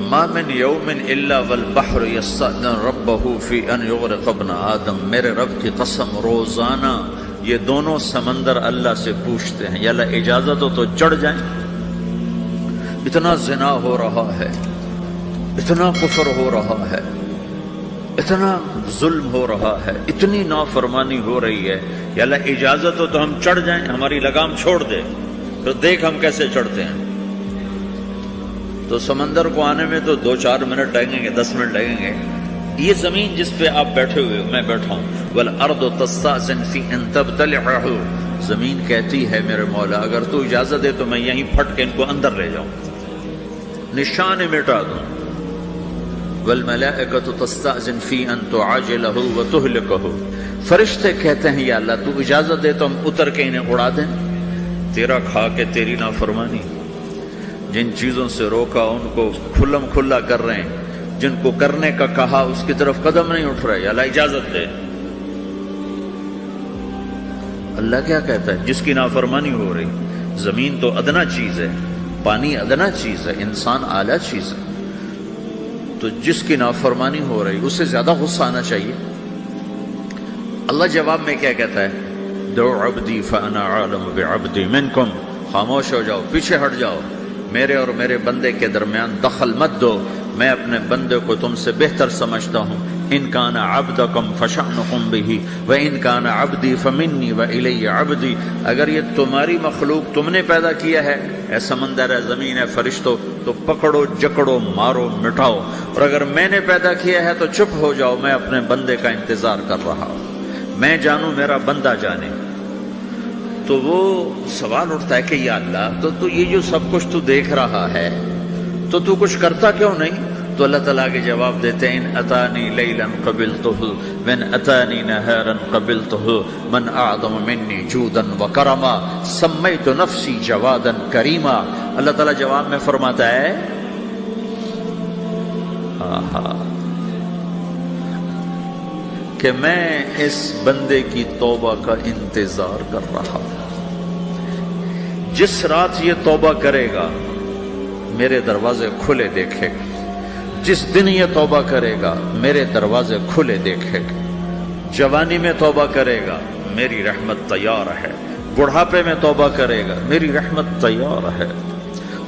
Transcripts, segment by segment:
ما من یوم الا والبحر یستأذن ربہ فی ان یغرق ابن آدم، میرے رب کی قسم روزانہ یہ دونوں سمندر اللہ سے پوچھتے ہیں یا اللہ اجازت ہو تو چڑھ جائیں۔ اتنا زنا ہو رہا ہے، اتنا کفر ہو رہا ہے، اتنا ظلم ہو رہا ہے، اتنی نافرمانی ہو رہی ہے، یا اللہ اجازت ہو تو ہم چڑھ جائیں، ہماری لگام چھوڑ دے تو دیکھ ہم کیسے چڑھتے ہیں۔ تو سمندر کو آنے میں تو 2-4 منٹ لگیں گے، 10 منٹ لگیں گے۔ یہ زمین جس پہ آپ بیٹھے ہوئے میں بیٹھا ہوں، والارض تستأذن فی ان تبتلعہ، زمین کہتی ہے میرے مولا اگر تو اجازت دے تو میں یہیں پھٹ کے ان کو اندر لے جاؤں، نشان مٹا دوں۔ والملائکۃ تستأذن فی ان تعاجلہ وتہلکہ، فرشتے کہتے ہیں یا اللہ تو اجازت دے تو ہم اتر کے انہیں اڑا دیں۔ تیرا کھا کے تیری نافرمانی، جن چیزوں سے روکا ان کو کھلم کھلا کر رہے ہیں، جن کو کرنے کا کہا اس کی طرف قدم نہیں اٹھ رہے، یا اللہ اجازت دے۔ اللہ کیا کہتا ہے؟ جس کی نافرمانی ہو رہی، زمین تو ادنا چیز ہے، پانی ادنا چیز ہے، انسان اعلیٰ چیز ہے، تو جس کی نافرمانی ہو رہی اس سے زیادہ غصہ آنا چاہیے۔ اللہ جواب میں کیا کہتا ہے؟ دعو عبدی فانا عالم بعبدی منکم، خاموش ہو جاؤ، پیچھے ہٹ جاؤ، میرے اور میرے بندے کے درمیان دخل مت دو، میں اپنے بندے کو تم سے بہتر سمجھتا ہوں۔ ان کان عبدکم فشأنکم بہ وان کان عبدی فمنی والی عبدی، اگر یہ تمہاری مخلوق تم نے پیدا کیا ہے، اے سمندر ہے، زمین ہے، فرشتوں، تو پکڑو جکڑو مارو مٹاؤ، اور اگر میں نے پیدا کیا ہے تو چپ ہو جاؤ، میں اپنے بندے کا انتظار کر رہا ہوں، میں جانوں میرا بندہ جانے۔ تو وہ سوال اٹھتا ہے کہ یا اللہ تو یہ جو سب کچھ تو دیکھ رہا ہے تو کچھ کرتا کیوں نہیں؟ تو اللہ تعالیٰ کے جواب دیتے ہیں ان اتانی لیلا قبلتہ من اتانی نہارا قبلتہ من اعظم منی جودا وکرما سمیت نفسی جوادا کریما۔ اللہ تعالیٰ جواب میں فرماتا ہے کہ میں اس بندے کی توبہ کا انتظار کر رہا ہوں، جس رات یہ توبہ کرے گا میرے دروازے کھلے دیکھے گا، جس دن یہ توبہ کرے گا میرے دروازے کھلے دیکھے گا، جوانی میں توبہ کرے گا میری رحمت تیار ہے، بڑھاپے میں توبہ کرے گا میری رحمت تیار ہے۔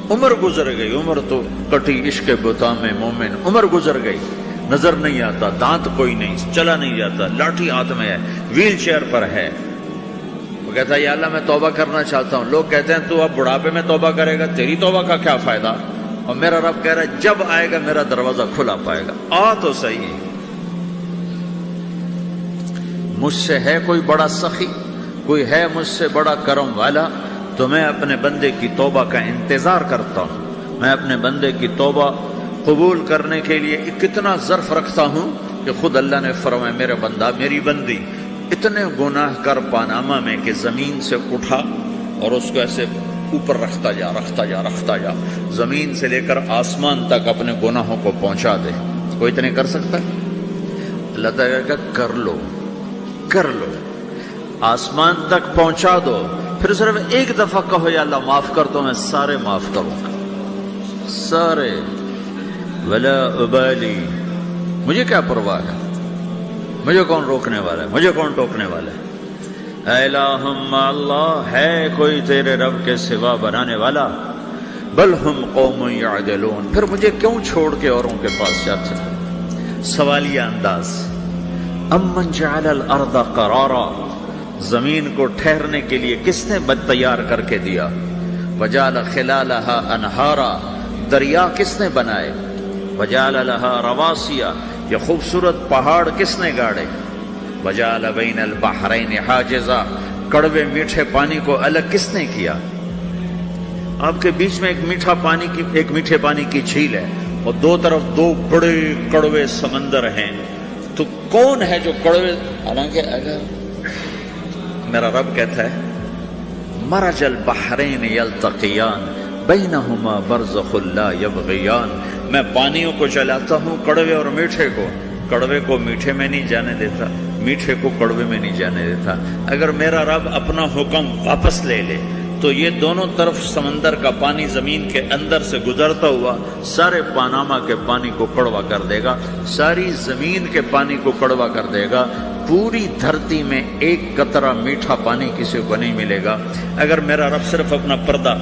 عمر گزر گئی، عمر تو کٹی عشق بتا میں مومن، عمر گزر گئی، نظر نہیں آتا، دانت کوئی نہیں، چلا نہیں جاتا، لاٹھی ہاتھ میں ہے، ویل چیئر پر ہے، وہ کہتا ہے یا اللہ میں توبہ کرنا چاہتا ہوں۔ لوگ کہتے ہیں تو اب بڑھاپے میں توبہ کرے گا، تیری توبہ کا کیا فائدہ؟ اور میرا رب کہہ رہا ہے جب آئے گا میرا دروازہ کھلا پائے گا، آ تو صحیح۔ مجھ سے ہے کوئی بڑا سخی، کوئی ہے مجھ سے بڑا کرم والا، تو میں اپنے بندے کی توبہ کا انتظار کرتا ہوں، میں اپنے بندے کی توبہ قبول کرنے کے لیے کتنا ظرف رکھتا ہوں کہ خود اللہ نے فرمایا میرا بندہ میری بندی اتنے گناہ کر پاناما میں کہ زمین سے اٹھا اور اس کو ایسے اوپر رکھتا جا، زمین سے لے کر آسمان تک اپنے گناہوں کو پہنچا دے۔ کوئی اتنے کر سکتا ہے؟ اللہ تعالیٰ کا کر لو، آسمان تک پہنچا دو، پھر صرف ایک دفعہ کہو یا اللہ معاف کر دو، میں سارے معاف کروں گا، سارے، ولا ابالی، مجھے کیا پرواہ ہے، مجھے کون روکنے والا ہے، مجھے کون ٹوکنے والا ہے۔ اے الہم اللہ، ہے کوئی تیرے رب کے سوا بنانے والا؟ بل ہم قوم یعدلون، پھر مجھے کیوں چھوڑ کے اوروں کے پاس جاتے ہیں؟ سوالیہ انداز۔ امن جعل الارض قرارا، زمین کو ٹھہرنے کے لیے کس نے تیار کر کے دیا؟ وجعل خلالہا انہارا، دریا کس نے بنائے؟ وجعل لہا رواسیا، یہ خوبصورت پہاڑ کس نے گاڑے؟ وجعل بین البحرین حاجزا، کڑوے میٹھے پانی کو الگ کس نے کیا؟ آپ کے بیچ میں ایک میٹھے پانی کی جھیل ہے اور دو طرف دو بڑے کڑوے سمندر ہیں، تو کون ہے جو کڑوے؟ حالانکہ اگر میرا رب کہتا ہے مرج البحرین یلتقیان بینہما برزخ لا یبغیان، میں پانیوں کو چلاتا ہوں، کڑوے اور میٹھے کو، کڑوے کو میٹھے میں نہیں جانے دیتا، میٹھے کو کڑوے میں نہیں جانے دیتا۔ اگر میرا رب اپنا حکم واپس لے لے، تو یہ دونوں طرف سمندر کا پانی زمین کے اندر سے گزرتا ہوا سارے پاناما کے پانی کو کڑوا کر دے گا، ساری زمین کے پانی کو کڑوا کر دے گا، پوری دھرتی میں ایک قطرہ میٹھا پانی کسی کو نہیں ملے گا اگر میرا رب صرف اپنا پردہ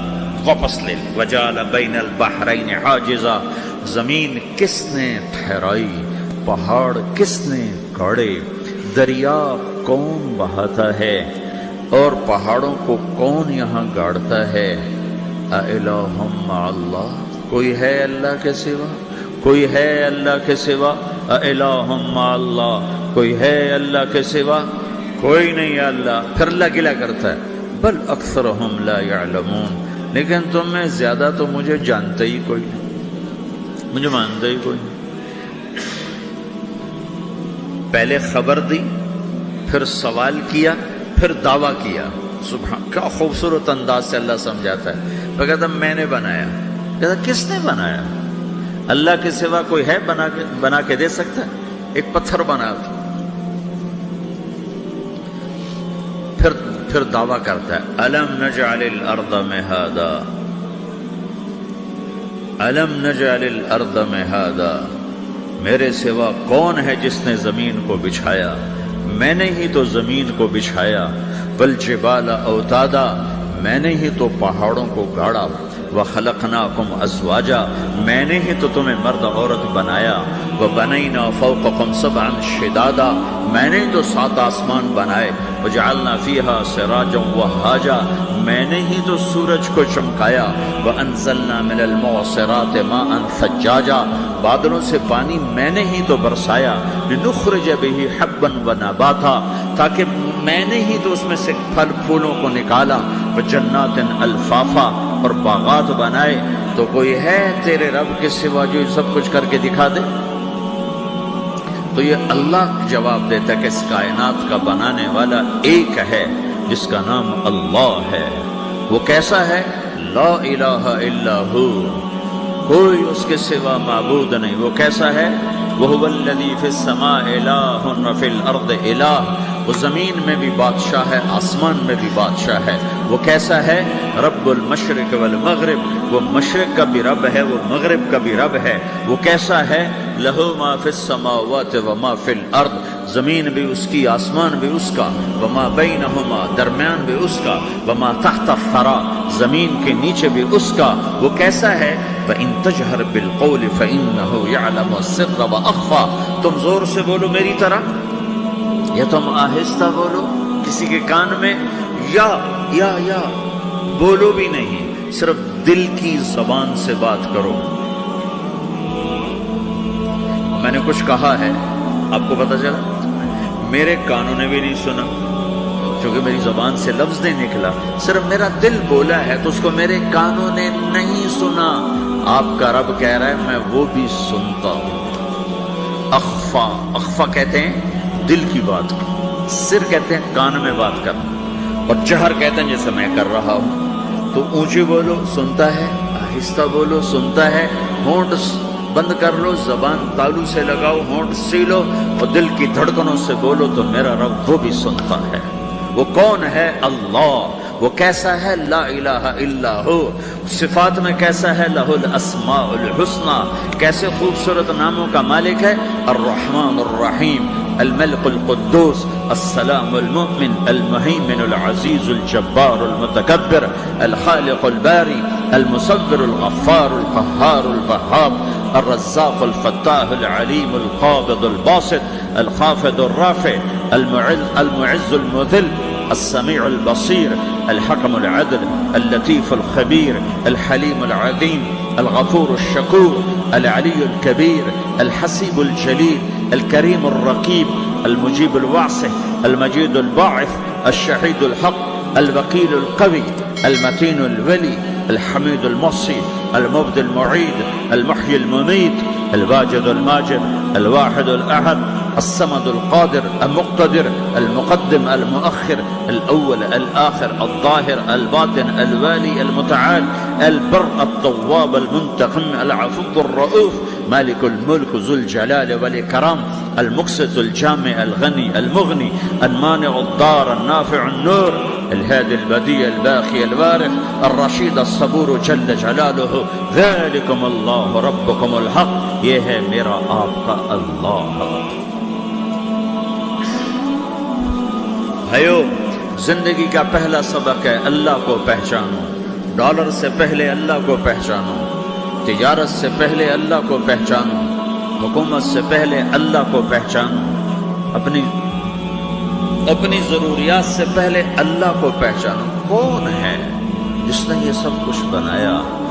واپس لے۔ وَجَعَلَ بَيْنَ الْبَحْرَيْنِ حَاجِزًا، زمین کس نے ٹھہرائی، پہاڑ کس نے گاڑے، دریا کون بہاتا ہے اور پہاڑوں کو کون یہاں گاڑتا ہے؟ اَإِلَٰهٌ مَّعَ اللَّهِ، کوئی ہے اللہ کے سوا؟ کوئی ہے اللہ کے سوا؟ اِلَٰهٌ مَّعَ اللَّهِ، کوئی ہے اللہ کے سوا؟ کوئی نہیں ہے اللہ۔ پھر اللہ گلہ کرتا ہے بل اکثرهم لا يعلمون، لیکن تم میں زیادہ تو مجھے جانتے ہی کوئی نہیں، مجھے مانتے ہی کوئی نہیں۔ پہلے خبر دی، پھر سوال کیا، پھر دعویٰ کیا۔ سبحان، کیا خوبصورت انداز سے اللہ سمجھاتا ہے۔ وہ کہتا میں نے بنایا، کہتا کس نے بنایا؟ اللہ کے سوا کوئی ہے بنا کے دے سکتا ہے؟ ایک پتھر بنا تھا۔ پھر دعویٰ کرتا ہے الم نجعل الارض مہادا، الم نجعل الارض مہادا، میرے سوا کون ہے جس نے زمین کو بچھایا؟ میں نے ہی تو زمین کو بچھایا۔ والجبال اوتادا، میں نے ہی تو پہاڑوں کو گاڑا۔ وخلقناکم ازواجا، میں نے ہی تو تمہیں مرد عورت بنایا۔ وبنینا فوقکم سبعا شدادا، میں نے ہی تو 7 آسمان بنائے۔ وجعلنا فیہا سراجا وہاجا، میں نے ہی تو سورج کو چمکایا۔ وانزلنا من المعصرات ماء ثجاجا، بادلوں سے پانی میں نے ہی تو برسایا۔ لنخرج به حبا ونباتا، تاکہ میں نے ہی تو اس میں سے پھل پھولوں کو نکالا۔ وجنات الفافا، اور باغات بنائے۔ تو کوئی ہے تیرے رب کے سوا جو سب کچھ کر کے دکھا دے؟ تو یہ اللہ جواب دیتا ہے کہ اس کائنات کا بنانے والا ایک ہے جس کا نام اللہ ہے۔ وہ کیسا ہے؟ لا الہ الا ہو، کوئی اس کے سوا معبود نہیں۔ وہ کیسا ہے؟ وَهُوَ الَّذِي فِي السَّمَاءِ إِلَٰهٌ وَفِي الْأَرْضِ إِلَٰهٌ، وہ زمین میں بھی بادشاہ ہے، آسمان میں بھی بادشاہ ہے۔ وہ کیسا ہے؟ رب المشرق والمغرب، وہ مشرق کا بھی رب ہے، وہ مغرب کا بھی رب ہے۔ وہ کیسا ہے؟ لَهُ مَا فِي السَّمَاوَاتِ وَمَا فِي الْأَرْضِ، زمین بھی اس کی، آسمان بھی اس کا۔ وَمَا بَيْنَهُمَا، درمیان بھی اس کا۔ وَمَا تَحْتَ الثَّرَىٰ، زمین کے نیچے بھی اس کا۔ وہ کیسا ہے؟ فَإِن تَجْهَرْ بِالْقَوْلِ فَإِنَّهُ يَعْلَمُ السِّرَّ وَأَخْفَىٰ، تم زور سے بولو میری طرح یا تم آہستہ بولو کسی کے کان میں، یا بولو بھی نہیں، صرف دل کی زبان سے بات کرو۔ میں نے کچھ کہا ہے، آپ کو پتہ چلا؟ میرے کانوں نے بھی نہیں سنا کیونکہ میری زبان سے لفظ نہیں نکلا، صرف میرا دل بولا ہے تو اس کو میرے کانوں نے نہیں سنا۔ آپ کا رب کہہ رہا ہے میں وہ بھی سنتا ہوں۔ اخفا، اخفا کہتے ہیں دل کی بات، سر کہتے ہیں کان میں بات کرنا، اور جہر کہتے ہیں جیسے میں کر رہا ہوں۔ تو اونچی بولو سنتا ہے، آہستہ بولو سنتا ہے، ہونٹ بند کر لو، زبان تالو سے لگاؤ، ہونٹ سیلو اور دل کی دھڑکنوں سے بولو تو میرا رب وہ بھی سنتا ہے۔ وہ کون ہے؟ اللہ۔ وہ کیسا ہے؟ لا الہ الا ہو۔ صفات میں کیسا ہے؟ لہ الاسماء الحسنی، کیسے خوبصورت ناموں کا مالک ہے؟ الرحمن الرحیم، الملک القدوس، السلام المؤمن، المہیمن العزیز الجبار المتکبر، الخالق الباری، المصور الغفار القہار الوہاب، الرزاق الفتاح العلیم القابض الباسط، الخافض الرافع، المعز المذل، السميع البصير، الحكم العدل، اللطيف الخبير، الحليم العظيم، الغفور الشكور، العلي الكبير، الحسيب الجليل، الكريم الرقيب، المجيب الواسع، المجيد الباعث، الشهيد الحق، الوكيل القوي، المتين الولي، الحميد المحصي، المبدي المعيد، المحيي المميت، الواجد الماجد، الواحد الأحد، الصمد القادر المقتدر، المقدم المؤخر، الأول الآخر، الظاهر الباطن، الوالي المتعال، البر التواب المنتقم، العفو الرؤوف، مالك الملك ذو الجلال والإكرام، المقسط الجامع الغني المغني، المانع الضار النافع النور، الهادي البديع الباقي الوارث الرشید الصبور جل جلالہ ذالکم اللہ ربکم الحق، یہ ہے میرا آپ کا اللہ۔ بھائیو، زندگی کا پہلا سبق ہے اللہ کو پہچانو۔ ڈالر سے پہلے اللہ کو پہچانو، تجارت سے پہلے اللہ کو پہچانو، حکومت سے پہلے اللہ کو پہچانو، اپنی ضروریات سے پہلے اللہ کو پہچانو۔ کون ہے جس نے یہ سب کچھ بنایا؟